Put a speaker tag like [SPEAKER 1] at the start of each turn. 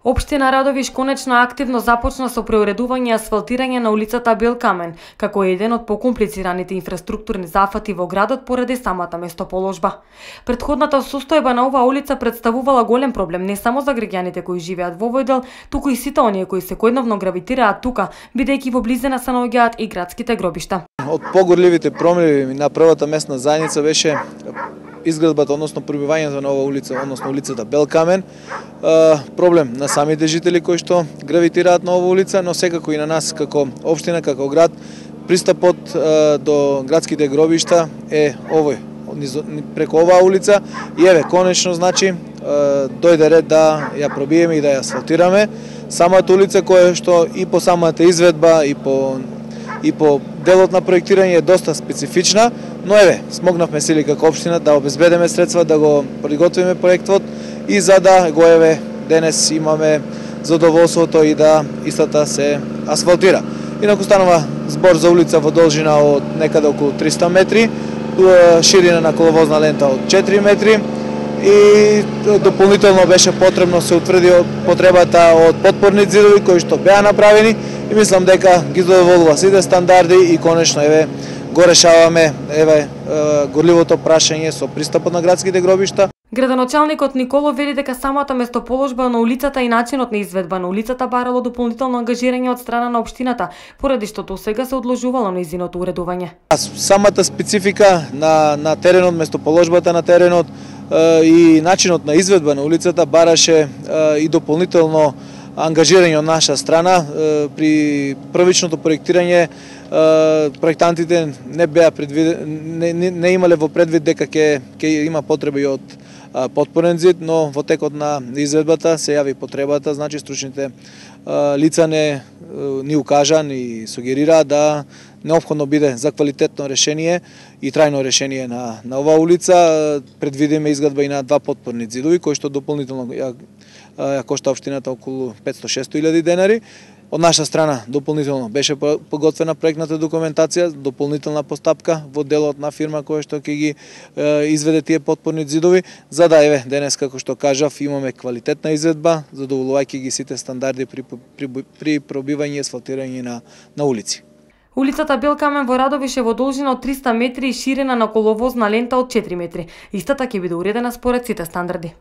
[SPEAKER 1] Општина Радовиш конечно активно започна со преуредување и асфалтирање на улицата Белкамен, како еден од покомплицираните инфраструктурни зафати во градот поради самата местоположба. Претходната состојба на оваа улица представувала голем проблем не само за граѓаните кои живеат во овој дел, туку и сите оние кои секојдневно гравитираат тука, бидејќи во близина се наоѓаат и градските гробишта.
[SPEAKER 2] Од погорливите промени на првата местна заедница беше изградбата, односно прибивањето на оваа улица, односно улицата Белкамен. Проблем на самите жители кои што гравитираат на оваа улица, но секако и на нас како општина, како град, пристапот до градските гробишта е овој, преку оваа улица и еве, конечно, значи, дојде ред да ја пробиеме и да ја асфалтираме. Самата улица која што и по самата изведба и по делот на проектирање е доста специфична, но еве, смогнавме сили како општина да обезбедиме средства, да го приготвиме проектот и за да го еве денес имаме задоволството и да истата се асфалтира. Инаку станува збор за улица во должина од некаде околу 300 метри, ширина на коловозна лента од 4 метри и дополнително беше потребно се утврди потребата од потпорни ѕидови кои што беа направени и мислам дека ги задоволува сите стандарди и конечно еве го решаваме еве горливото прашање со пристапот на градските гробишта.
[SPEAKER 1] Градоначалникот Николов вели дека самата местоположба на улицата и начинот на изведба на улицата барало дополнително ангажирање од страна на општината, поради што сега се одложувало нејзиното уредување.
[SPEAKER 2] Самата специфика на теренот, местоположбата на теренот и начинот на изведба на улицата бараше и дополнително ангажирање од наша страна. При првичното проектирање проектантите не имале во предвид дека ќе има потреба и од потпорен ѕид, но во текот на изведбата се јави потребата, значи стручните лица ни укажа, ни сугерира да неопходно биде за квалитетно решение и трајно решение на оваа улица. Предвидиме изградба и на два потпорни ѕидови, кои што дополнително ја кошта општината околу 500-600 денари. Од наша страна дополнително беше подготвена проектната документација, дополнителна постапка во делот на фирма која што ќе ги изведе тие потпорни ѕидови, за да еве денес како што кажав имаме квалитетна изведба, задоволувајќи ги сите стандарди при пробивање и асфалтирање на улици.
[SPEAKER 1] Улицата Белкамен во Радовиш е во должина од 300 метри и ширина на коловозна лента од 4 метри. Истата ќе биде уредена според сите стандарди.